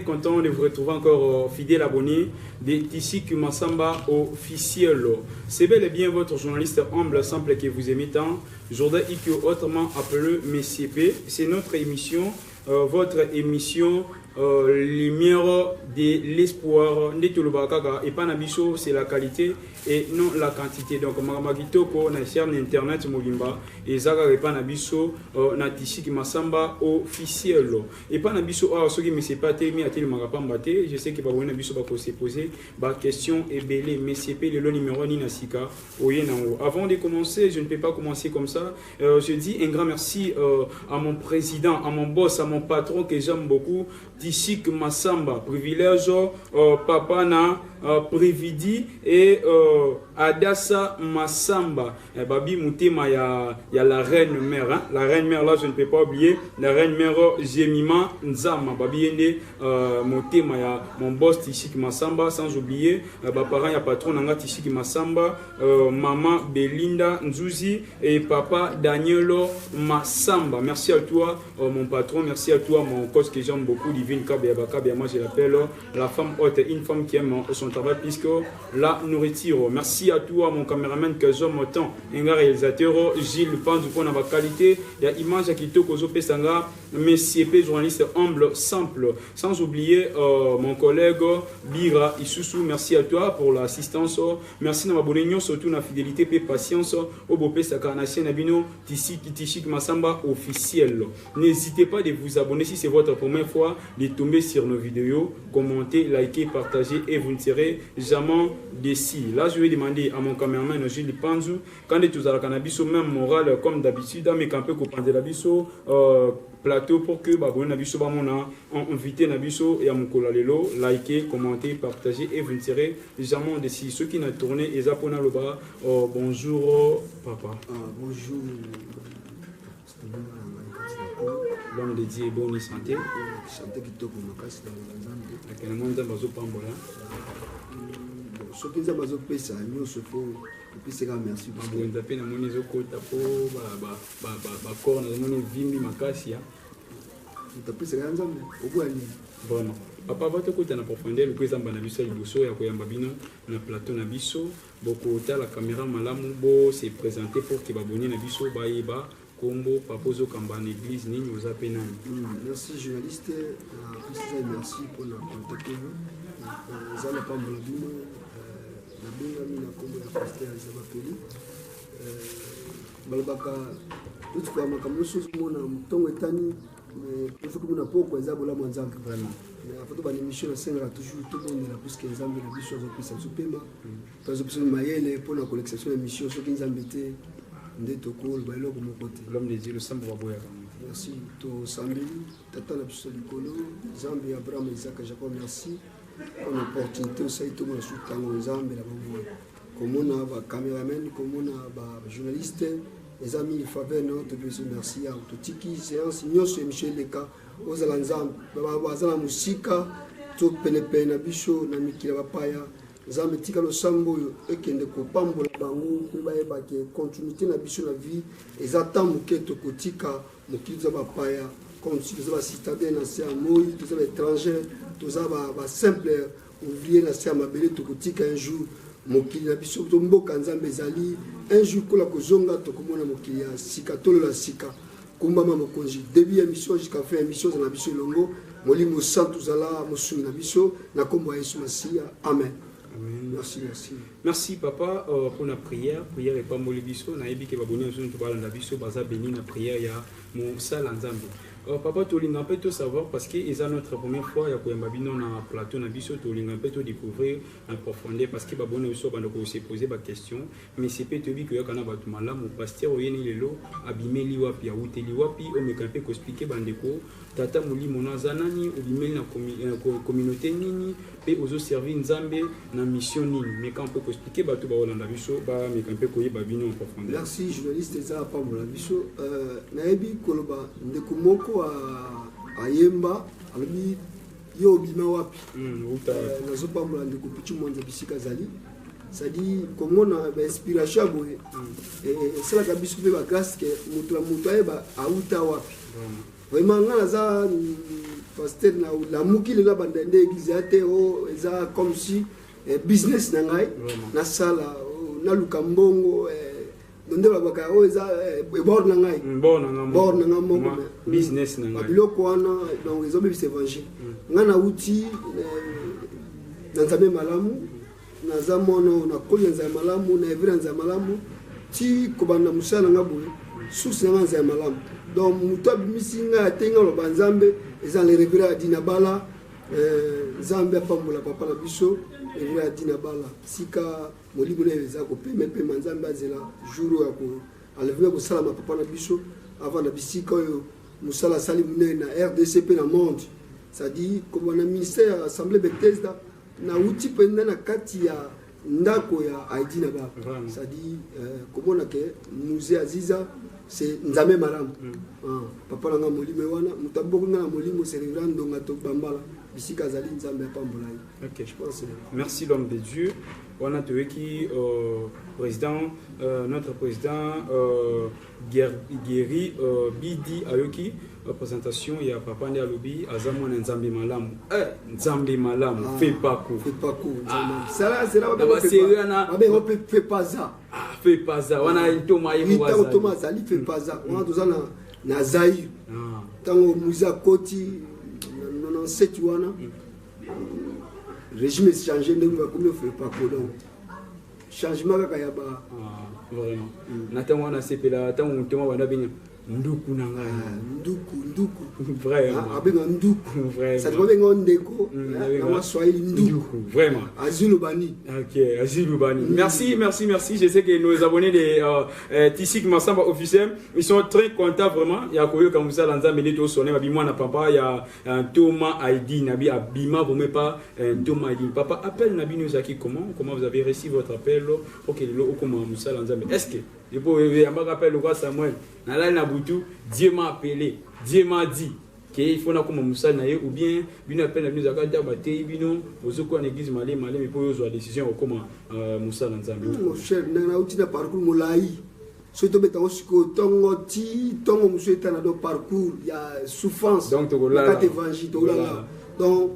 Content de vous retrouver encore fidèle abonné de Tishik Massamba officiel. C'est bel et bien votre journaliste humble simple que vous aimez tant. Jourdain Ikyo, autrement appelé MCP. C'est notre émission, votre émission lumière de l'espoir. Et Panabiso, c'est la qualité et non la quantité. Donc, Magamagitoko, na chaîne internet Molimba, et Zaga et Panabiso, na Tishik Massamba officiel. Et Panabiso, ce qui me s'est pas terminé à tel Magapambate, je sais que Panabiso va se poser la question est belée, MCP, le numéro ni Nasika, Oyenango. Avant de commencer, je ne peux pas commencer comme ça. Je dis un grand merci à mon président, à mon boss, à mon patron que j'aime beaucoup, Tishik Massamba, privilège, papa na Prividi et Adassa Massamba. Babi Moutema, il y a la reine mère. Hein? La reine mère, là, je ne peux pas oublier. La reine mère Jemima Nzama. Babi Yende Moutema, il y a mon boss Tishik Massamba. Sans oublier, parents, il y a patron Nanga Tishik Massamba, maman Belinda Nzuzi et papa Danielo Massamba. Merci à toi, mon patron. Merci à toi, mon coach que j'aime beaucoup, Divine Kabia. Moi, je l'appelle la femme haute, une femme qui aime son travail puisque la nourriture. Merci à toi, mon caméraman que j'aime autant, un réalisateur, Gilles Panzou pour la qualité. Il y a image qui te cause Pesanga, MCP, journaliste humble, simple. Sans oublier mon collègue Bira Isusu. Merci à toi pour l'assistance. Merci de m'abonner, surtout la fidélité et patience. Au beau Pesaka, Nation Nabino, Tishik Massamba officiel. N'hésitez pas de vous abonner si c'est votre première fois, de tomber sur nos vidéos, commenter, liker, partager et vous ne serez jamais déçus. Là, je vais demander à mon caméraman Gilles Panzou, quand tu as la cannabis au même moral comme d'habitude, dans mes campés qu'on de la biso plateau pour que baboué nabiso bamona invité nabiso et à mon colalelo, liker, commenter, partager et vous ne serez jamais déçus. Ceux qui n'ont tourné et zapona le bas, bonjour papa. Bonjour. L'homme de Dieu est bon et santé. Santé qui toque au macasse dans le Nzambe. Quel monde bazo pambola. Ce qui est bazo pesa, nous se faut. Et puis c'est là merci parce que. On a peine à mon iso kota po ba corne na mon vimbi makasi ya. Tu tapis c'est là Nzambe. Au bout ali. Bon. Papa va te kota na profondeur le président banabiso liboso ya koyamba bino na plateau na biso. Boko ta la caméra malamu bo se présenter pour que baboni na biso ba yeba. Combo, Papozo Kambane, église, Nini, aux Apénan. Merci, journaliste. Merci pour la contacter. Nous allons pas me dire. La bonne amie, la combo, la pasteur, ils ont appelé. Balbaka, tout ce qu'on a comme chose, mon ton est tanné. Mais il faut que nous n'apportions pas les abola manzang vraiment. Mais après tout, l'émission, la scène a toujours tout le monde là, puisque les amis, la vie, ont pris ça sous paiement. Par exemple, Maël, pour la collection de l'émission, ceux qui nous embêtaient. L'homme des îles, le Sambo Waboya. Merci. To Sambi, Tata Lapso Likolo, Zambi, Abraham, Isaac, Jacob, merci. Pour l'opportunité, aussi, tout le monde sous Tango, Zambi, la Bamboua. Comme on a un caméraman, comme on a un journaliste, les amis, il faveur, notre besoin, merci à Totiki, séance, Nyoso et Michel Leka, aux Alanzam, Bazala Musika, tout Penepen, Abicho, Namiki, la Papaya. Zambi tika lo sambo ekende ko pambola bango pe bayeba ke continuité na biso na vie ezata moketo kotika mokili za bapaya comme si za ba citadin na sia moi za ba étranger to za ba simple ouvrier na sia mabele to kotika un jour mokili na biso to mboka nzambe zali un jour kola kozonga to komona mokili ya sika tolo la sika kumbama mokonzi début émission jusqu'à fin émission na biso longo molimo santu zala mosungi na biso na kombo ya Yesu Masia amen. Merci, merci. Merci papa pour la prière. Prière et pas molibiso. Na ebi ke baboni azu to balanda biso baza béni na prière ya mon sala nzambe. Papa tolinga peut tout savoir parce que c'est notre première fois ya koyamba bino na plateau na biso tolinga peut tout découvrir en profondeur parce que baboni biso banda ko se poser ba question mais c'est peut être que yakana batu malamu pasteur oyeni lelo abimeli wapi ya uteli wapi o mekampe ko expliquer bandeko tata muli monaza nani obimeli na communauté nini pe ozo servir nzambe na mission nini mais quand on peut expliquer batu ba olanda biso ba mekampe ko yeba bino en profondeur. Merci journaliste za pa mola biso na ebi koloba ndeko moko a yemba alobi yo bima wapi nazo pambola ndeko pichu mwanza bisika zali c'est-à-dire comment on a inspiration et c'est la cabine sur la grâce que mutuaye ba auta wapi vraiment ngana za pasteur na la mukile na bandende église ate o eza comme si business na ngai na sala na lukambongo donde babaka o eza bord na ngai bord na ngai business na ngai biloko wana donc ils ont bien évangile ngana uti na nzambe malamu na zamono na kolia nzambe malamu na evira nzambe malamu ti kobanda musala nga boye source na nzambe malamu donc muto abimisi nga atenga lo banzambe eza le revera dina bala nzambe apambola papa na biso revera dina bala sika molimo na eza ko pemepe manzambe azela jour ya ko enlever ko sala papa na biso avant na bisika oyo musala sali munene na RDCP na monde c'est-à-dire comme on a ministère assemblée Bethesda na uti penda na kati ya ndako ya Aidi na ba c'est-à-dire comment on a que musée Aziza c'est nzambe malamu papa na molimo wana mutaboko na molimo célébrer ndonga to bambala bisika zali nzambe apambola. OK, je pense. Merci l'homme de Dieu. On a trouvé qui président notre président Guéry Bidi Ayoki présentation ya papa ndi alobi azamona nzambe malamu nzambe malamu fait pas coup ça c'est là on fait pas ça fait pas ça wana itoma yebo waza itoma zali fait pas ça on dozana na Zaïre tango muza koti 97 wana régime changé ndenge comme fait pas coup donc changement kaka ya ba vraiment natango wana sepela tango mutoma wana benya nduku na ngai nduku vraiment abenga nduku vraiment ça doit benga ndeko na Swahili nduku vraiment azulubani. OK, azulubani. Merci je sais que nos abonnés de Tissik Massamba officiel ils sont très contents vraiment ya koyo kamusa lanza melito sonné ba bimwa na papa ya Thomas Aidi nabi abima vous me pas Thomas Aidi papa appelle nabi nous aki comment vous avez reçu votre appel OK le comment musa lanza est-ce que il faut yamba appel le roi Samuel na la na butu Dieu m'a appelé Dieu m'a dit qu'il faut na comme musa na ye ou bien bino appel na nous akata batei bino ozoko na église malé mais pour yo décision comment musa lanza mon cher na uti na parcours molai surtout betango siko tongo muso etana do parcours ya souffrance donc to la évangile to la donc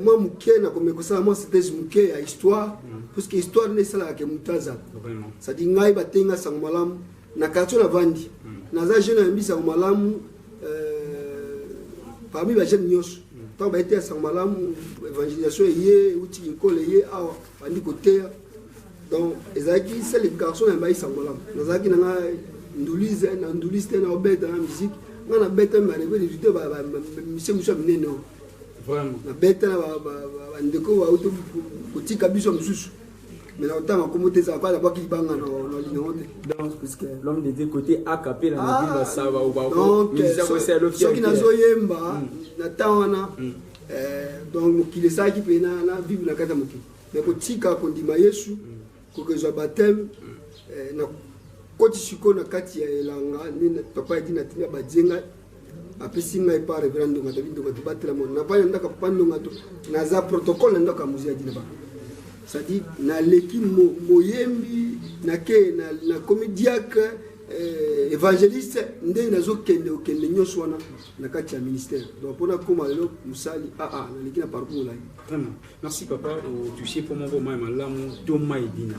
moi muke na comme ça moi c'était muke ya histoire parce que histoire ne sala ke mutaza vraiment ça dit ngai batenga sang malamu na kacho na vandi na za jeune ambisa malamu parmi les jeunes nyos tant ba été sang malamu évangélisation yé uti école yé awa bandi côté donc ezaki c'est les garçons ya ba sang malamu na zaki na ndulise na obeta na musique na beta ma rebe de ba monsieur mineno vraiment na beta ba ndeko wa auto kotika biso mususu mais là autant comme tu sais quoi d'abord qui banga no ligne parce que l'homme de côté a capé la ville va ça va ou pas donc ce qui n'a zoyemba na tawana donc qui les ça qui pena na bible na kata moki mais kotika kondima Yesu ko que zo baptême na koti siko na kati ya elanga ni papa dit na tina bajenga apesi ngai pa reverend ndonga tabindo ko batela mo na pa ndaka pando ngato na za protocole ndaka muzia dina ba c'est-à-dire na l'équipe moyembi na ke na comédiaque évangéliste ndé nazo kende nyosho wana na kati ya ministère donc pona koma lelo musali na l'équipe na parcours là vraiment merci papa tu sais pour mon moment malamu Thomas Edina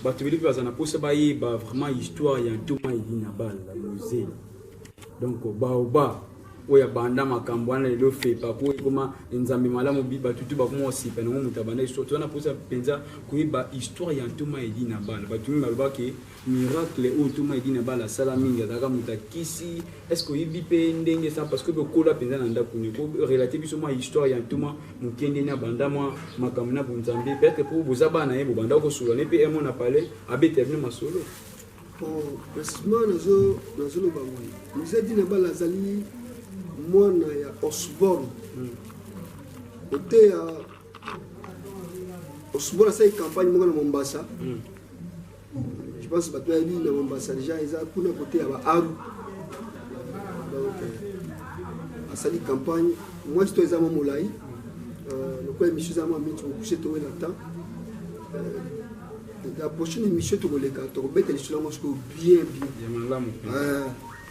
ba tu veux bazana posa ba yeba vraiment histoire ya Thomas Edina bala musée donc ba oya banda makambo wana lelo fait pas pour comment nzambe malamu biba tutu ba comment aussi pena muta banda histoire tona posa penza kuiba histoire ya Thomas Edina bala ba tumi malba ke miracle o Thomas Edina bala sala minga daga muta kisi est-ce que yibi pe ndenge ça parce que bekola penza na ndako ni ko relater biso ma histoire ya Thomas mukende na banda moi makambo na bunzambe peut-être pour bozaba na yebo banda ko solo ne pe mon a parlé abetevne masolo précisément nazo lo bango nous a dit na bala zali mwana ya Osborne côté ya Osborne c'est une campagne na Mombasa je pense que tu dit na Mombasa déjà ils a kuna côté ya Aru donc à cette campagne moi je suis à Molai le quoi monsieur za ma mitu coucher to la temps la prochaine émission tu regardes tu rebêtes les choses bien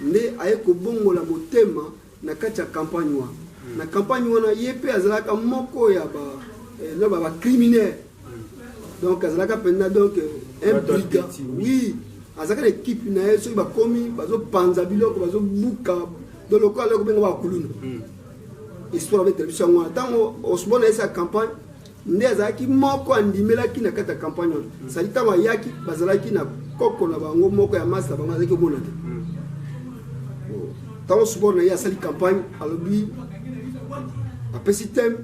ne aye ko bongo la motema na kati ya campagne wa na campagne wana yepe azalaka moko ya ba criminel donc azalaka penda donc un brigand oui azalaka l'équipe na yeso ba komi bazo panza biloko bazo buka dans le cas là ko benga ba kuluna histoire avec télévision wana tango osbona esa campagne nde azalaki moko andimelaki na kati ya campagne wana sali tango ayaki bazalaki na koko na bango moko ya master bango azalaki komona te tant souvent il y a cette campagne alors lui après ce thème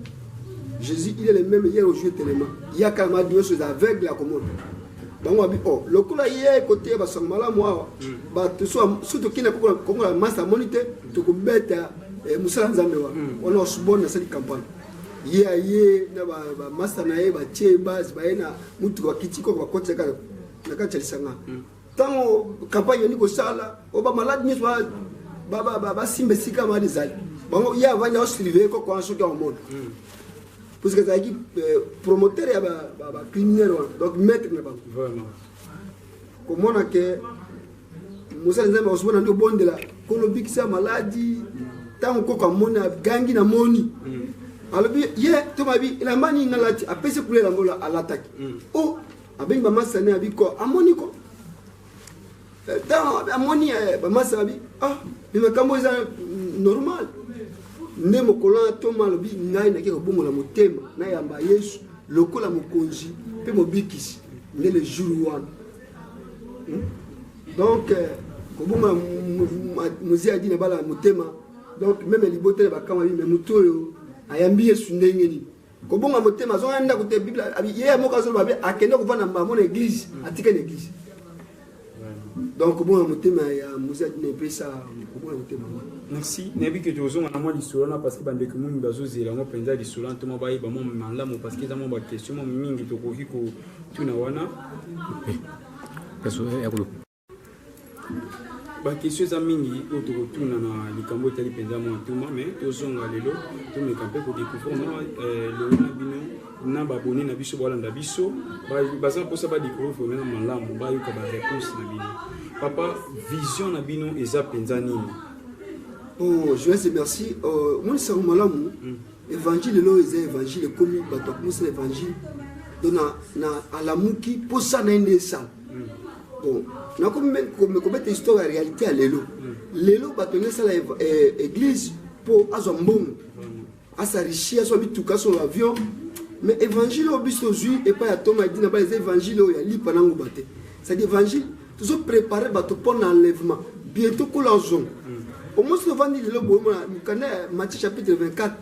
Jésus il est le même hier aujourd'hui tellement il y a quand même des choses aveugles à commande donc on a dit oh le coup là hier côté bah ça mala moi bah tout ça surtout qui n'a pas comme la masse à moniter tu peux mettre Moussa Nzambe on a souvent dans cette campagne hier na ba master na ba tcheba ba na mutu wa kitiko kwa kote ka na ka chalisanga tant campagne ni ko sala o ba malade ni soit baba simbe sika ma desali bango ya vanya osrive ko kwa soki au monde parce que ça qui promoteur ya ba criminel donc maître na bango vraiment comment on a que Moussa Nzambe osbona ndo bonde la ko lo bikisa maladie tant ko kwa mona gangi na moni alors ye to mabi la mani ngalati apese kule la ngola à l'attaque oh abengi ba masane abiko amoni ko dans amoni ba masabi ah mais makambo eza normal nde mokola to malobi ngai na ke ko bongo la motema na yamba Yesu lokola mokonzi pe mobikisi nde le jour wana donc ko bongo muzi adi na bala motema donc même libote ba kama bi mais mutoyo ayambi Yesu ndenge ni ko bongo motema zo anda ko te bible ye moka zo ba be akende ko vana mba mon église atika l'église donc bon motema ya muzi adi na pesa ko motema. Merci. Nebi que tu as un moment d'histoire parce que bande que mon bazo zela mo penza d'histoire to mabai ba mo mala mo parce que za mo ba question mo mingi to ko hiko tuna wana kaso ya ko ba question za mingi o to tuna na likambo tali penza mo tuma mais to zonga lelo to me camper ko découvrir na le na bino na ba boni na biso wala nda biso ba za posa ba découvrir na malamu ba yuka ba réponse na bino papa vision na bino eza penza nini. Oh, je vous remercie. Moi, c'est un malamu. Évangile, là, c'est évangile comme bateau. Moi, c'est l'évangile. Donc, à la mouki, pour ça, n'a une salle. Bon, on a comme une histoire en réalité à l'élo. L'élo, bateau, c'est l'église pour Azombon. À sa richesse, à son bituka, son avion. Mais évangile, au bisto zui, et pas à Thomas, il dit, n'a pas les évangiles, il y a l'hypanang ou bateau. C'est l'évangile, toujours préparé bateau pour l'enlèvement. Bientôt, qu'on l'a zone. Au moins, le vendredi, le bon, nous connaissons Matthieu chapitre 24.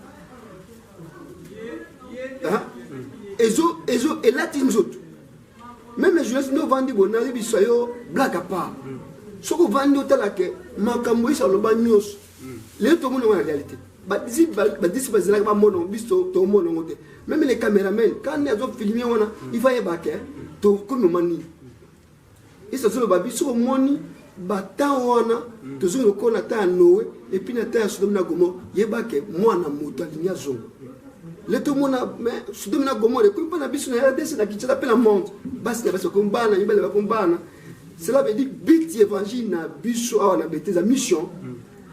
Et là, tu nous autres. Même les jeunes, nous vendons, nous avons dit, blague à part. Ce que vous vendez, c'est que ma camouflage sur le bagnos. Les autres, nous avons la réalité. Même les caméramans, quand ils ont filmé, il va y avoir comme le mani. Et ça, c'est le babi, sur le mani. Batan wana toujours le kona ta Noé et puis na ta Sodome na Gomorrhe yebake mwana moto alinya zongo le to mona mais Sodome na Gomorrhe ko mpana biso na dese na kitcha pe la monde basi na baso ko mbana yibele ba ko mbana cela veut dire bit évangile na biso awa na beteza mission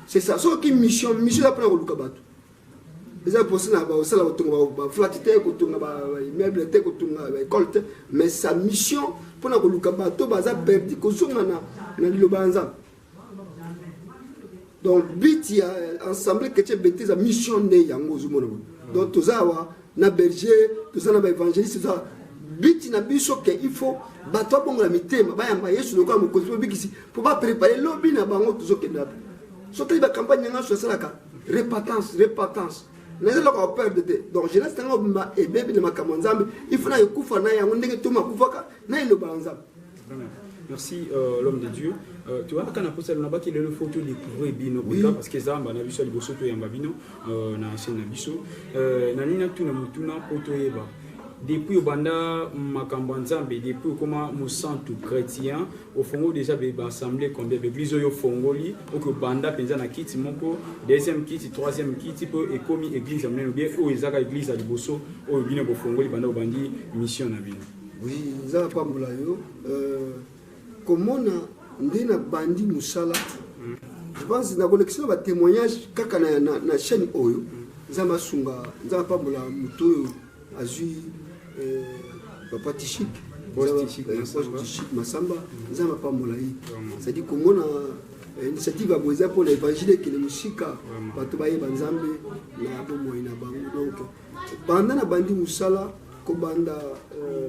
c'est ça so ki mission la prendre ko lukabato eza pour ça na ba osala botonga ba flatité ko tonga ba immeuble te ko tonga ba école te mais sa mission pour na ko lukabato baza perdu ko zonga na donc but il y a ensemble que tu bêtises la mission de yango zumono donc tout ça na berger tout ça na évangéliste tout ça but na biso que il faut bato bongo la mitema ba yamba Yesu lokwa mo kozo bikisi pour pas préparer lobby na bango tout ça que na so te ba campagne nga so sala ka repentance les gens ont peur de donc je reste en ma et bébé de ma kamanzambe il faut na yekufa na yango ndenge to makufaka na ilo banzambe. Merci l'homme de Dieu. Tu vois quand on a posé le qui est le photo découvrir bino parce que ça on a vu sur le bosso to yamba bino na ancien biso na nina tuna mutuna poto yeba depuis au banda makambo nzambe depuis comment mo santu chrétien au fongo déjà be assemblée combien église yo fongoli au que banda penza na kiti moko deuxième kiti troisième kiti po et comme église amene bien o ezaka église à liboso o bino bo fongoli banda o bandi mission na bino. Oui, ça pas moulayo. Comment on a bandi musala? Je pense que la collection va témoignage kaka na chaîne oyo. Ça m'a sunga, ça pas moula muto azui papa tichik. Post-tichik masamba, ça m'a pas moulayi. Ça dit comment on a initiative à Moïse pour l'évangile que les musika batubaye banzambe na bomo ina bango donc pendant na bandi musala ko banda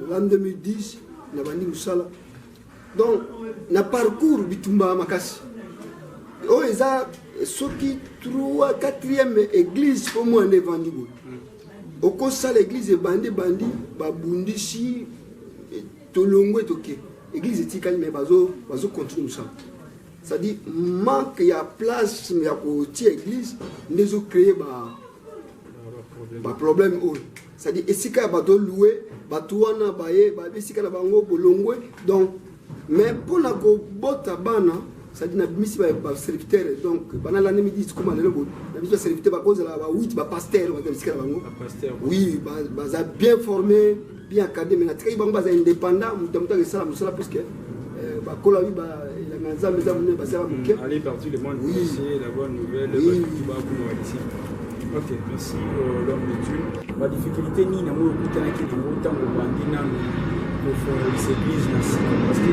l'an 2010 na bandi musala donc na parcours bitumba makasi o eza soki 3 4e église pour moi ne bandi bo oko sala église bandi babundisi tolongwe toke église etikali mais bazo continue musala. C'est-à-dire, manque de place de l'église, nous avons créé un problème. C'est-à-dire, si vous avez loué, vous avez loué, donc, mais pour la bota c'est-à-dire, nous avons des serviteurs, donc, pendant l'année midi, comment nous avons des serviteurs, parce que nous avons 8 pasteurs, oui, ils sont bien formés, bien encadrés, mais très indépendants, nous avons des salles, parce que allez partout le monde entier, la bonne nouvelle, oui. Ok, merci l'homme de Dieu. La difficulté ni na mo kutana ki na mo tango bandina no for l'église na sika parce que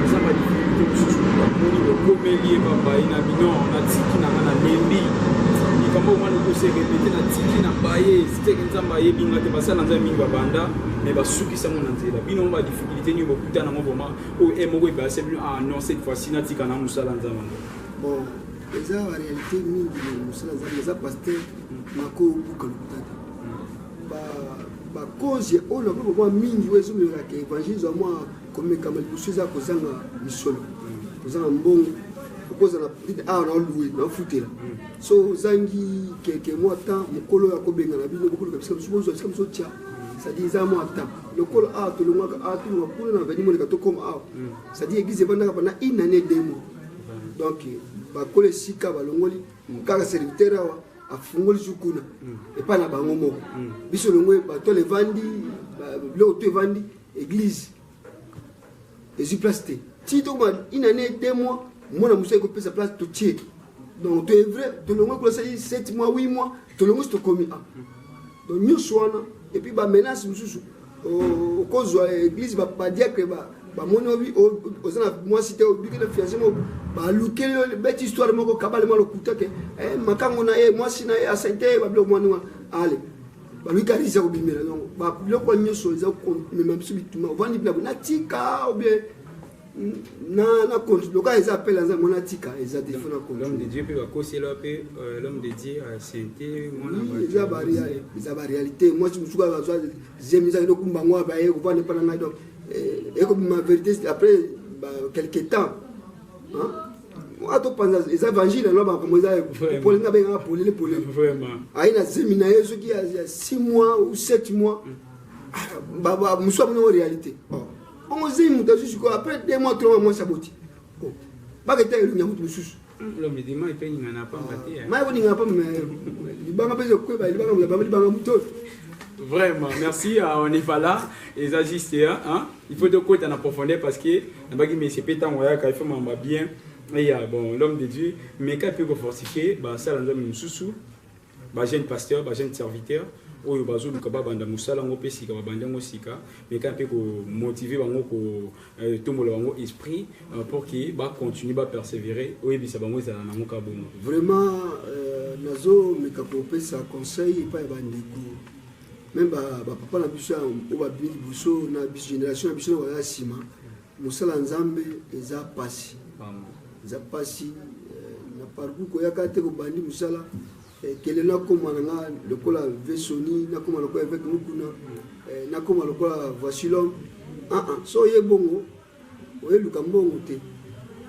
ça va difficulté kususu kwa moni le komeli papa ina bino na tiki na na nembi ni kama mwana ko se répéter na tiki na baye c'était nzamba yebinga te basala nzamba mingi babanda mais basukisa mon nzela bino ba difficulté ni mo kutana mo vraiment o emoko ba c'est ah non cette fois-ci na tika na musala nzamba bon eza la réalité mingi musala nzamba eza pasteur mako buka lukutata ba cause on a beaucoup mingi wezo me la évangile zo moi comme comme le souza kozanga misolo kozanga mbongo cause na na loué na futela so zangi quelques mois temps mokolo ya kobenga na bino beaucoup kabisa biso comme so tia ça dit ça mois temps le col a tout le mois a tout le pour na venir mon comme a ça dit église banda pendant une année 2 mois donc ba kole sika balongoli mukaka serviteur a fungoli sukuna et pas na bango moko biso longwe ba to le vandi le to vandi église et si plasté si donc une année 2 mois moi na musa ko pesa place to tie donc to est vrai to longwe ko 7 mois 8 mois to longwe to komi a donc nous soana et puis ba menace mususu au cause église ba dire que ba monobi ozana moi cité au bikela fiancement ba lukelo bête histoire moko kabale malo kutake makango na moi sina ya santé ba blo mwana ale ba lukarisa ko bimela donc ba biloko nyoso za ko même subituma vandi bla na tika ou bien na compte le gars ils appellent en mon tika ils a défendre compte l'homme de Dieu peut va causer là peu l'homme de Dieu a santé mona ba ils a réalité moi je me suis pas j'aime ça donc mbangwa ba ko vandi pas na donc et comme ma vérité après quelques temps hein moi to pensa les évangiles là ba comme ça pour les ngaba pour les vraiment aina séminaire ce qui a 6 mois ou 7 mois ba nous sommes en réalité on ose mutazu ko après 2 mois 3 mois saboti ba que t'es le mutu susu l'homme dit moi il peut ngana pas maté mais on ngana pas mais libanga pese ko ba libanga mutu. Vraiment, merci. On n'est pas là. Et ça, juste, hein? Il faut de côté en profondeur parce que c'est pétant, il faut m'en bien. Et bon, l'homme de Dieu, mais quand il peut fortifier, ça, l'homme sous jeune pasteur, jeune serviteur. Oyo bazo lukaba banda musala ngo pesika babanda ngo sika mais quand peut motiver bango ko tombola bango esprit pour qu'il va continuer à persévérer oyo bisa bango za na ngo ka bomo vraiment nazo mekapope sa conseil pas bandeko même papa na biso o ba bili biso na biso génération na biso na sima musala nzambe eza pasi na parcours ko yakate ko bandi musala kele na koma na le kola vesoni na koma ko avec mukuna na koma ko vasilom so ye bongo o ye lukambongo te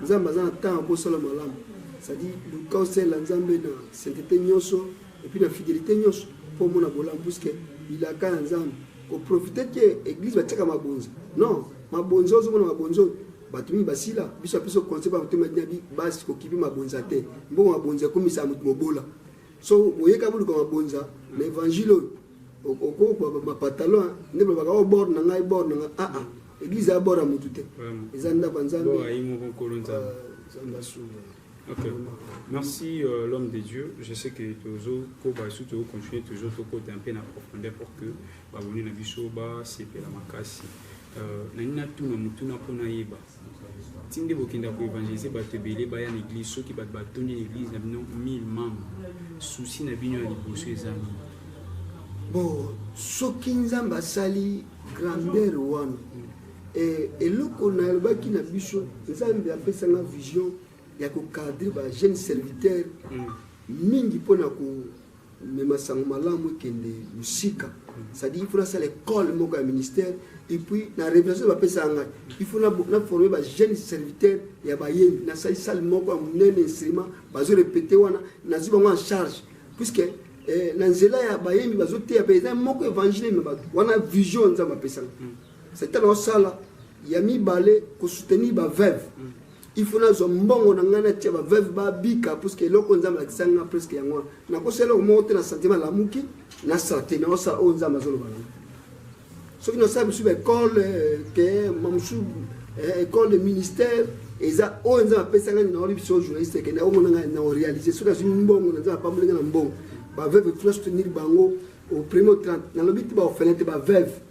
nzamba za temps ko sala malam ça dit le conseil la nzambe na sainteté nyoso et puis la fidélité nyoso pour mon abolam parce que il a quand nzambe ko profiter que église va teka mabonzo non mabonzo zo mona mabonzo batumi basila biso biso conseil ba batumi nabi basi ko kibi mabonza te mbongo mabonza komisa mutu mobola so oyeka bulu ko mabonza l'évangile ma pantalon ne ba ka bord na ngai bord na église à bord à mutute ezanda kwanzambe ok, merci l'homme de Dieu. Je sais que toujours continuer toujours au côté un peu en profondeur pour que baboni na biso ba sepela makasi nina tuna mutuna pona yeba tinde bokinda ko évangéliser bato ebele baya na église soki bato batondi l'église na bino 1000 membres souci na bino ya liboso ezali bon soki nzamba sali grandeur wana eloko na elobaki na biso nzambe apesanga vision ya kokadre ba jeune serviteur mingi mpona komema sango malamu ekende musika c'est-à-dire il faut na sala école moko ya ministère et puis na révélation bapesanga il faut na former ba jeune serviteur ya bayembi na sali sale moko ya munene instrument bazo répéter wana nazwi bango en charge puisque na nzela ya bayembi bazoteya mpe eza moko évangile me bato wana vision nzambe apesanga c'était na osala ya mibale kosoutenir baveuve il faut nazwa mbongo na ngai natia baveuve babika puisque eloko nzambe alakisanga presque yango wana nakosala eloko moko te na sentiment lamuki nasala te na osala oyo nzambe azoloba nango soki nasala mosusu baécole ke mamosusu école de ministère eza oyo nzambe apesanga naoli biso journaliste ekende omona ngai na oréalise soki azwi mbongo na nzambe apambolenga na mbongo baveuve il faut soutenir bango au premier au 30 nalobi te baorphelin te baveuve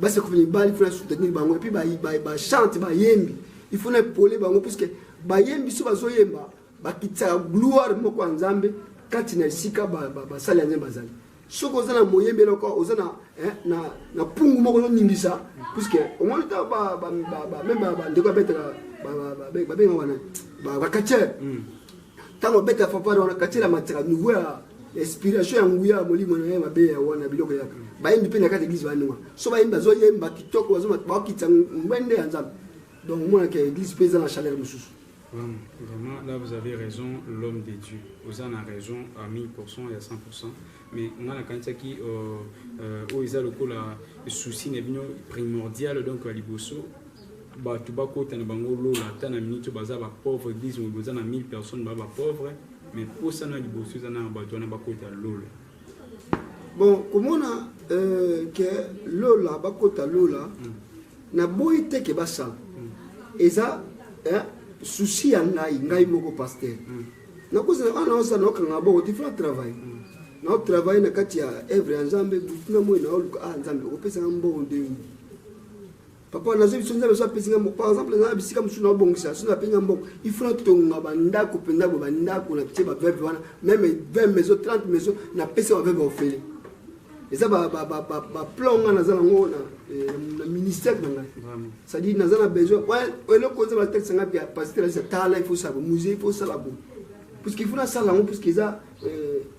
basi kofini bali il faut soutenir bango et puis bachante bayembi il faut épauler bango puisque bayembi so bazoyemba bakitisa gloire moko ya nzambe kati na esika basali ya nzambe bazali soki oza na moyembi eloko oza na pungu moko ozoningisa puisque omoni ta meme bandeko babetaka babenga wana bakatiere ntango babeta fapare wana katiere amataka nouveau ya inspiration ya nguya ya molimo na ye mabe ya wana biloko yaka bayembi mpe na kati église baninga so bayembi bazoyemba kitoko bakitisa ngwende ya nzambe. Donc, moi, l'église pèse dans la chaleur. Vraiment, là, vous avez raison, l'homme de Dieu. Vous en avez raison à 1000% et à 100%. Mais on a la quantité qui, où ils ont le souci primordial, donc à Liboso. Tu vas côté dans Bangolo, la tana minute, tu vas pauvre église, où vous en avez 1000 personnes, bah pauvre. Mais pour ça, dans Liboso, vous en avez côté à l'eau. Bon, comment on a que l'eau là, bah côté à l'eau là, na boite ke basa. Eza souci ya ngai moko pasteur na koza na osa na okanga bo tu fais travail na travail na kati ya evre ya nzambe butina mo na oluka nzambe opesa mbongo ndengu papa na zebi sonza beso apesa mbongo par exemple na bisika musu na bongisa so na penga mbongo il faut tonga bandako penda bo bandako na tie ba veuve wana même 20 maisons 30 maisons na pesa ba veuve ofele eza ba plonga na zala ngona na ministère nanga ça dit na zala besoin ouais le cause ba texte nga bia pasteur ça tala il faut ça musée il faut ça la bon parce qu'il faut na ça la bon parce que ça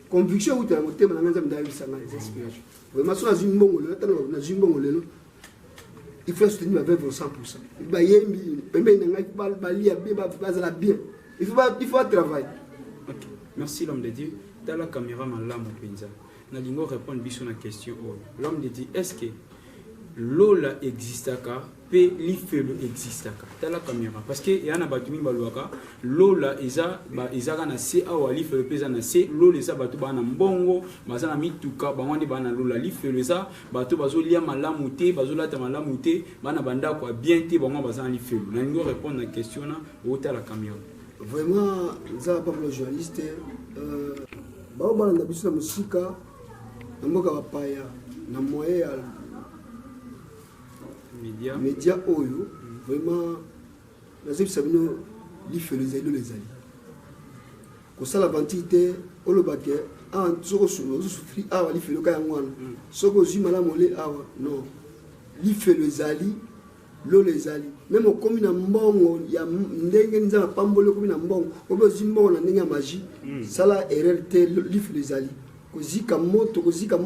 conviction ou ta moté na nganza mdayi sanga inspiration vraiment so na zimbongo le tano na zimbongo lelo il faut soutenir avec 100%. Ba yembi pembe na ngai ba lia ba zala bien il faut travailler. OK, merci l'homme de Dieu. Dans la caméra malamu penza nalingo répondre biso na question l'homme de Dieu est-ce que lola existaka pe lifelo existaka dans la caméra parce que yana batumi balwaka lola eza na se awa lifelo peza na se lola eza batu bana mbongo bazana mituka bangwandi bana lola lifelo eza batu bazolia malamu te bazolata malamu te bana banda kwa bien te bango bazana lifelo nalingo répondre na question na ota la caméra vraiment za pas le journaliste ba bana na biso na musika na mboka bapaya na moyen ya média oyo vraiment nazebisa bino lifelo ezali lo ezali kosala vantité olobake soko osufri awa lifelo ka yango wana soko ozwi malamu ole awa non lifelo ezali lolo ezali même okomi na mbongo ya ndenge nzambe apamboli okomi na mbongo obe ozwi mbongo na ndenge ya magie sala erreur te lifelo ezali kozika moto ozika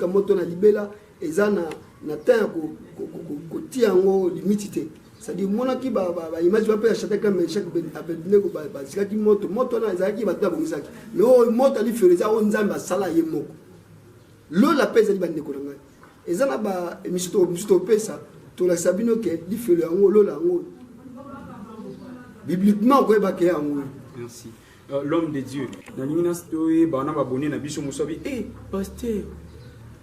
moto na libela eza na temps kotia yango limite te c'est-à-dire monaki ba image ba pe achata comme chaque abednego ba zikaki moto na ezaki ba ta bongisaki mais o moto ali fereza o nzambe asala ye moko lo la pesa li bandeko na ngai eza na ba misto pesa to la sabino ke li felo yango lo la yango bibliquement ko ba ke yango. Merci. L'homme de Dieu na limina stoye ba na ba bonné na biso musobi pasteur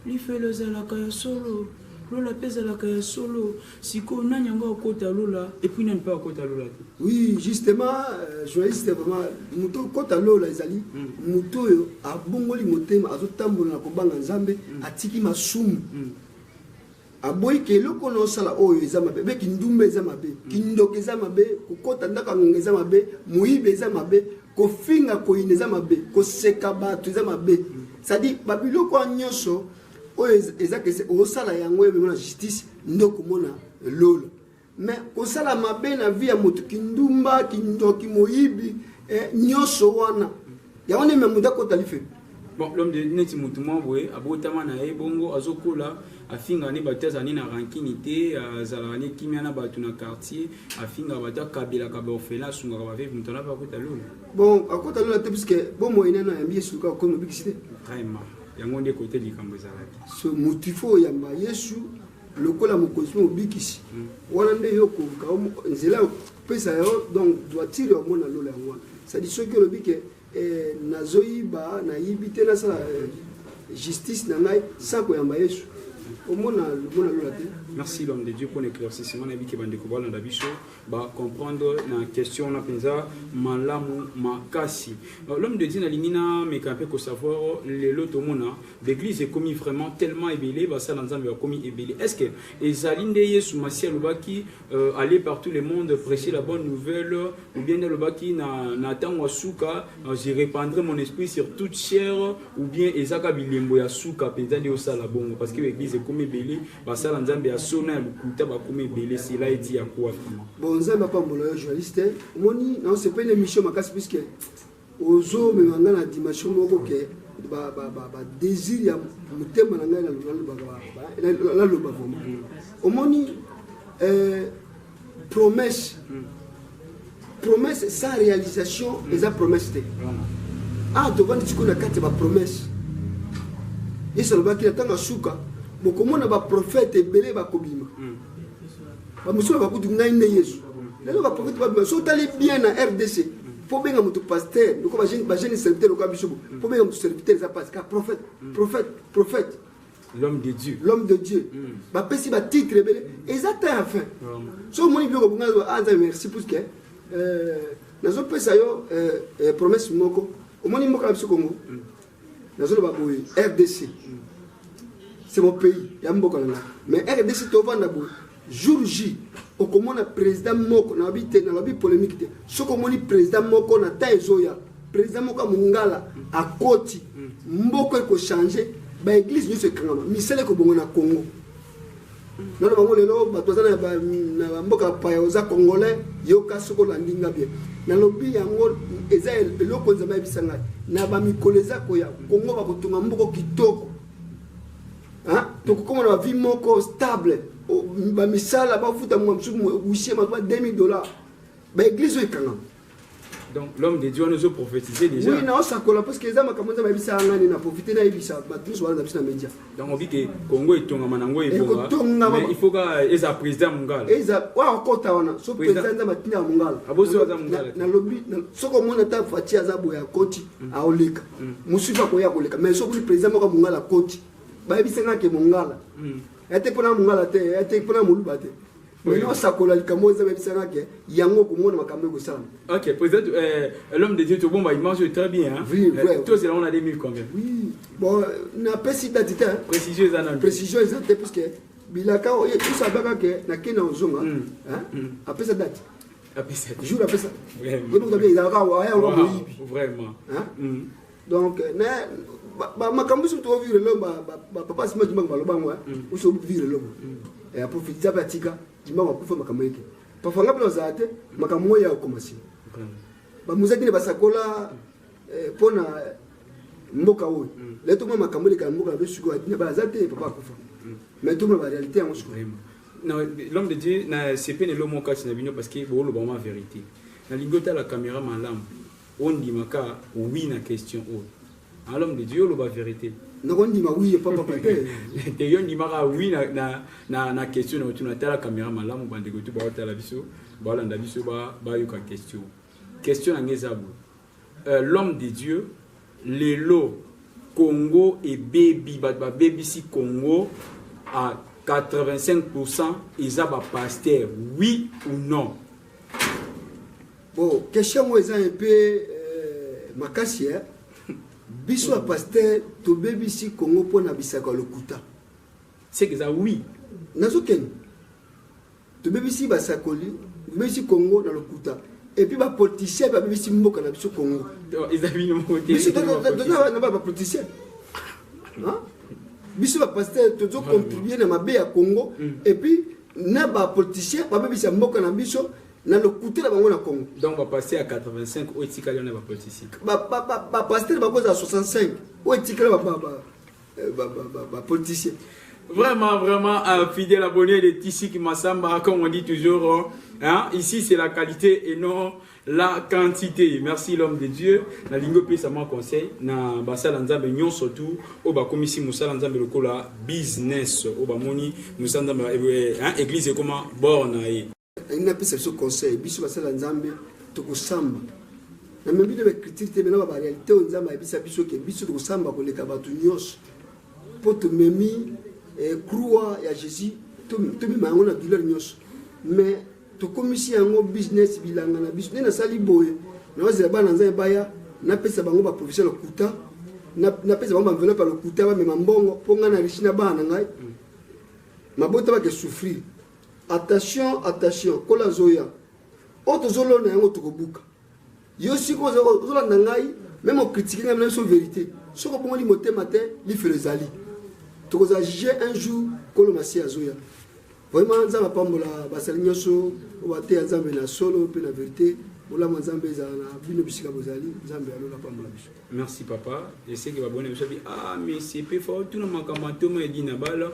lifelo ezalaka ya solo lola mpe ezalaka ya solo sikoyo nani yango akota lola epuis nani mpe akota lola te. Oui, justement, journaliste vraiment moto kota lola ezali moto oyo abongoli motema azotambola na kobanga nzambe atiki masumu aboyi ke eloko nosala oyo eza mabe be kindumba eza mabe kindoka eza mabe kokota ndaka ngonga eza mabe moyibe eza mabe kofinga koyina eza mabe koseka bato eza mabe c'est-à-dire babiloko nyonso oyo eza kese osala yango ebe na justice ndoko mona lola mais kosala mabe na vie ya moto kindumba kindoki moyibi nyonso wana yango ne memuda kota life. Bon, l'homme de neti mutumo boye abotama na ebongo azokola afinga ne bateza ni na rankinité azala ne kimia na batu na quartier afinga bata kabila ka orphelin sunga ka bave mutana ba kota lola. Bon akota lola te parce que bon moyena na yambi suka ko no bikisite vraiment yango nde côté likambo ezalaki so motifo yamba Yesu lokola mokonzi obikisi wana nde yoko ka nzela pesa yo donc doit tirer au mona lola yango ça dit ce que le bike nazoyiba na yibite na sala justice na ngai sako yamba Yesu omona lola te. Merci l'homme de Dieu pour l'éclaircissement na biki bande ko bala na biso ba comprendre na question na penza malamu makasi. L'homme de Dieu na lingina mais quand peut savoir les loto mona l'église est commis vraiment tellement ébélé ba ça nzambe a commis ébélé. Est-ce que ezalinde Yesu masia lobaki aller partout le monde prêcher la bonne nouvelle ou bien lobaki na tango suka je répandrai mon esprit sur toute chair ou bien ezaka bilembo ya suka penza de osala bongo parce que l'église est commis ébélé ba ça nzambe sona lukuta ba comme belé cela est dit à quoi vraiment. Bon nzamba pa mbolo journaliste moni non c'est pas une émission makasi puisque ozo me manga na dimension moko ke ba désir ya mutema na ngai la loba vraiment omoni promesse sans réalisation eza promesse te to vandi tiko na kati ba promesse yeso lobaki tanga suka bokomona ba prophète ebele bakobima ba musula bakutu ngai ne Yesu lelo ba prophète ba so tali bien na RDC faut benga mutu pasteur ndiko ba jeune serviteur ko biso faut benga mutu serviteur za parce que prophète l'homme de Dieu ba pesi ba titre ebele exact à fin so moni biloko bunga anza merci parce que nazo pesa yo promesse moko omoni moko la biso Congo nazo ba boy RDC. C'est mon pays, mais RDC tovanda bo jour J au komona président moko na habité na lobi polémique te soko moni président moko na taezoya président moko mungala a koti mboko ko changer ba église ñu se kangama misele ko bongo na Congo na bango lelo batozana na mboka pa yoza congolais yoka soko la ndinga bien na lobi yango eza eloko nzamba bisanga na ba mikoleza ko ya Congo ba kotunga mboko kitoko. Donc comment on a vie moko stable ba misala ba futa mo msumu ushie ma $2000 ba église ekanga. Donc l'homme de Dieu nous a prophétisé déjà. Oui, non, ça colle parce que les hommes commencent à bisa ngani na profiter na ibisa ba tous wala na média. Donc on dit que Congo etonga manango ebonga. Mais il faut que eza président mungala. Eza wa kota wana so président za matina mungala. Abozo za mungala. Na lobby soko mona ta fatia za boya koti aoleka. Musufa ko ya koleka mais so président moko mungala koti. Ba ibisa ke mungala. Ete pona mungala te, ete pona muluba te. Non, ça colle avec moi, ça va être que yango ko mona makambo ko sala. OK, président l'homme de Dieu tout bon il mange très bien hein. Oui, toi c'est là on a 2000 combien? Oui. Bon, na pesi d'identité. Précision exactement. Précision exacte parce que bilaka tout ça baka que na kena ozonga hein. Après ça date. Après ça. Jour après ça. Vraiment. Donc vous avez il a vraiment. Hein? Donc na makambo so to vivre l'homme papa se met du bango lobango ou so vivre l'homme. Et après profiter pratika dimba makufa makambo yake parfois ngapi ozate makambo ya commencer ba muzaki ne basakola pona mboka oyo leto mama makambo le kamboka ba suko atina ba zate papa kufa mais tout ma réalité en suko non l'homme de Dieu na c'est pas le mot kasi na bino parce que bo lo ba ma vérité na lingota la caméra malam on dit maka oui na question o l'homme de Dieu lo ba vérité. Non, on dit oui, papa. Te yon di maka oui na question na tu na tala caméra malamu bande ko tu ba tala biso ba landa biso ba yo ka question na ngezabu l'homme de Dieu les lots Congo et baby, baby si Congo à 85%, ils ont pasteur, oui ou non? Bon, question moi un peu ma cassière. Biso a pasteur, to baby si Congo pour nabisaka le kuta. C'est que ça oui. Nazoken. To baby si basakoli, baby si Congo dans le kuta. Et puis, les politiciens, ils ont dit que le Congo. Ils ont vu nos mots. Ils ont politiciens. Ils ont contribué à la Congo. Et puis, les politiciens, ils ont dit que le côté de la Congo. Donc, on va passer à 85. Où est-ce qu'il y a des politiciens? Passer à 65. Où est-ce qu'il y a des politiciens? Vraiment, vraiment, fidèle abonné de Tishik Massamba, comme on dit toujours. Hein? Ici, c'est la qualité et non la quantité. Merci l'homme de Dieu. La lingo pe sama conseil na basala nzambe nyon surtout au ba komisi musala nzambe lokola business au ba moni musala nzambe hein église comment borna yi. Ina pe ce conseil biso basala nzambe to kusamba. Na membi de critique te na ba réalité nzambe abisa biso ke biso to kusamba ko leka batu nyos. Poto memi croix ya Jésus to mi mangona douleur nyos. Mais to komisi yango business bilanga na biso na sali boye na wazela bana nzai baya na pesa bango ba professionnel kuta na pesa bango enveloppe par le kuta ba mema mbongo ponga na richina bana ngai mabota ba ke souffrir. Attention kola zoya auto zolo na yango to kobuka yo siko zola na ngai même au critiquer ngai na so vérité soko pongo li motema te li felezali to ko za juger un jour kolo masi azoya. Vraiment, ça va pas me la basalignoso, on va te azambe na solo, pe la vérité. Ola mazambe za na bino bisika bozali, zambe alola pas me la biso. Merci papa. Je sais que va bonne biso ah mais c'est peu fort tout le makamato me dit na balle.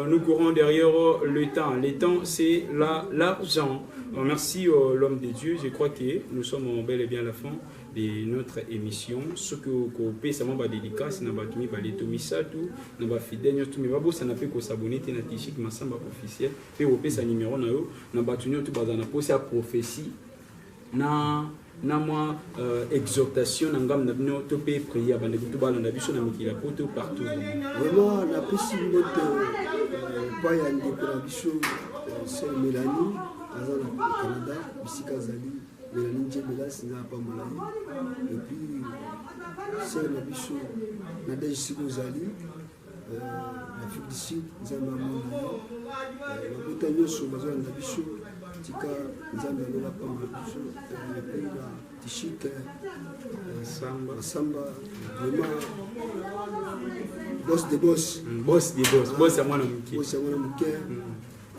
Nous courons derrière le temps. Le temps c'est l'argent. Merci l'homme de Dieu. Je crois que nous sommes bel et bien à la fin de notre émission. Ce que vous ça m'a dédicace na batumi ba letomisa tout na ba fidèle tout mais babo ça n'a fait que s'abonner na Tishik Massamba officiel et au sa numéro na yo na batuni tout bazana poser à prophétie na moi exhortation na ngam na bino to pe prière bande tout bala na biso na mikila poto partout. Vraiment la possibilité pas y aller pour la biso c'est Mélanie azana Canada bisika zali Mélanie Djebela sina pas malai et puis c'est la biso na deji zali l'Afrique du Sud nzamba mona la botagno so bazana na biso tika nzamba lola pa biso le pays la Tishik Massamba vraiment boss à moi na muke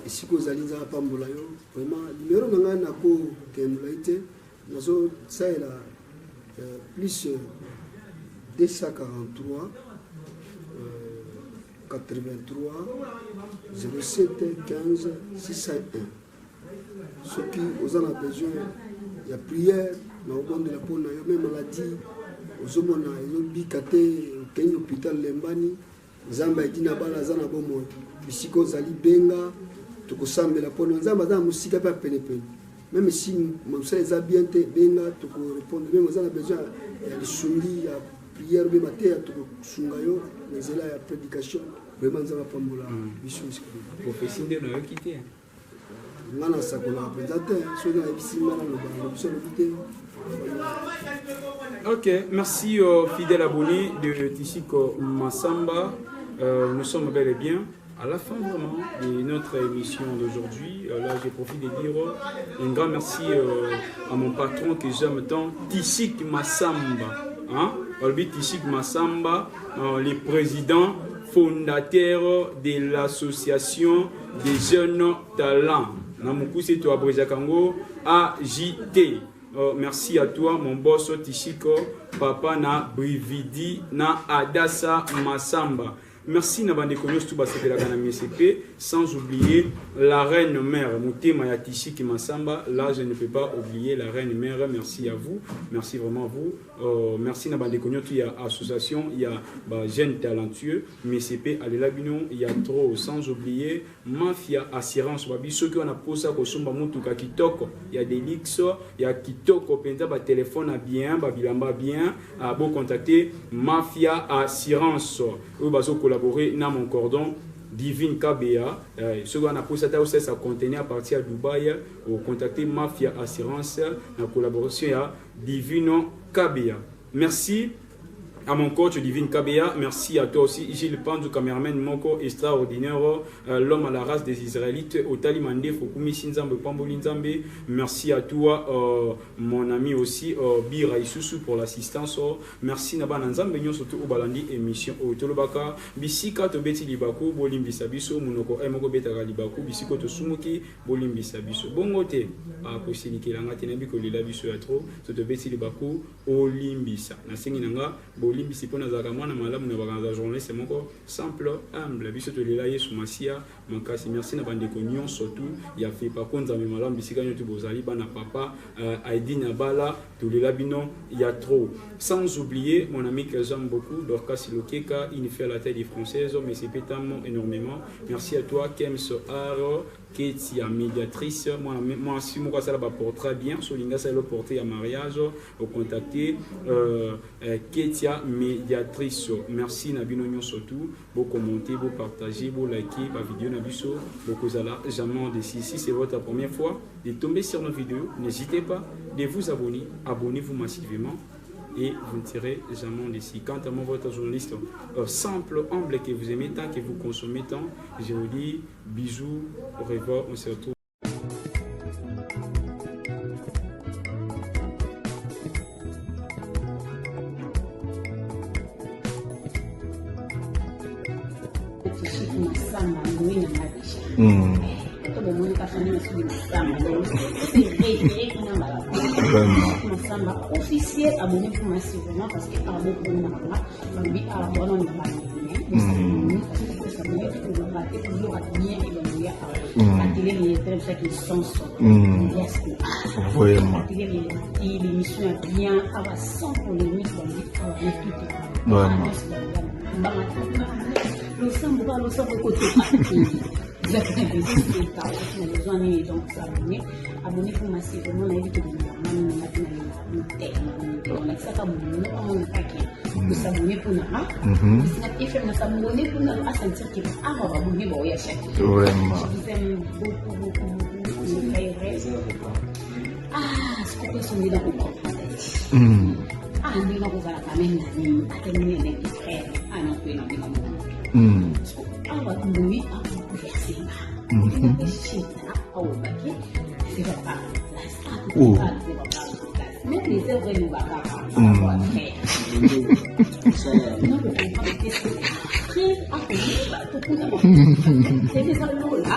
et si ko zali nzamba pambola yo vraiment numéro nanga na ko kenula ite nazo ça est là plus 243 83 07 15 601. Ceux qui ont besoin, il y a prière, mais au monde de la peau, il y a même maladie, aux hommes, il y a bicate, il y a hôpital Lembani, Zamba et Dinabala, Zanabomo, Bisiko Zali Benga, Tokosamba la peau, Zamba, Zamba, pas pénépen. Même si mon frère est bien, Benga, Toko répondre, même aux hommes besoin, il y a des souris, il y a prière, il y a maté, Toko Sungayo, mais il y a prédication, vraiment, Zamba Pambola, Bisou. Prophétie de nous quitter. Ok, merci fidèles abonnés de Tishik Massamba. Nous sommes bel et bien à la fin vraiment de notre émission d'aujourd'hui. Là, je profite de dire un grand merci à mon patron que j'aime tant, Tishik Massamba. Hein? Tishik Massamba, le président fondateur de l'association des jeunes talents. Namukusi to Abrejakango AJT. Merci à toi mon boss Tishiko, papa na Brividi na Adassa Massamba. Merci Nabande Konyos tout basé la Gana MCP, sans oublier la reine mère, Moutema Yatishi Kimasamba. Là, je ne peux pas oublier la reine mère. Merci à vous, merci vraiment à vous. Merci Nabande Konyos, il y a association, il y a jeunes talentueux, MCP, Alelabino, il y a trop, sans oublier Mafia Assurance, ceux qui ont posé à Kosumba Mutuka Kitoko, il y a des leaks, il y a Kitoko, Penta, téléphone à bien, Bilamba bien, à beau contacter Mafia Assurance, eux baso collaborer dans mon cordon. Divine KBA, ceux qui ont posé à contenir à partir de Dubaï, ou contacter Mafia Assurance, en collaboration à Divine KBA. Merci à mon coach Divine KBA, merci à toi aussi, Gilles Pandou, cameraman Moko, extraordinaire, l'homme à la race des Israélites, Otali Mande, Fokumi Sinzambe, Pamboli Nzambe. Merci à toi, mon ami aussi, Bira Isusu pour l'assistance. Merci Naba Nzambe, surtout au Balandi émission Otolobaka, Bisika Tobeti Libaku, Bolimbi Sabiso, Munoko Emoko Betara Libaku, Bisiko Tosumuki, Bolimbi Sabiso. Bongote, à Posiliki Langa Tenabiko Lilabiso Atro, Tobeti Libaku, Olimbisa. Nasengi Nanga, Limbisi pour nous agamana malamu na baganza journée c'est mon simple humble biso to lelaye sumasia makasi merci na bande konyon surtout ya fait par contre za malamu bisika nyoto bozali bana papa Aidina Bala to lelabino il y a trop sans oublier mon ami que j'aime beaucoup Dorcas Lokeka il fait la tête française mais c'est pétamment énormément merci à toi Kems Aro Ketia médiatrice moi si moi ça va porter bien Solinga ça le porter à mariage au contacter Ketia médiatrice. Merci Nabino Nyon surtout. Vous commentez, vous partagez, vous likez la vidéo Nabiso. Beaucoup zala jamais de si c'est votre première fois de tomber sur nos vidéos. N'hésitez pas de vous abonner. Abonnez-vous massivement et vous ne tirez jamais d'ici. Quant à moi, votre journaliste simple, humble que vous aimez tant, que vous consommez tant, je vous dis bisous, au revoir, on se retrouve. Officiel abonné pour massivement parce que à beaucoup de gens lui a abonné l'émission est bien sans polémique vous êtes investi donc abonnez pour massivement la vie que vous s'abonner pour nous et faire nous s'abonner pour nous à sentir que abonner bon il y a chaque vraiment je vous aime beaucoup c'est que son dans le ndio kwa quand même nani atemini avec frère non peut non awa ndui awa kuyasinga ishita awa baki c'est pas même les œuvres nous va pas non c'est des salons là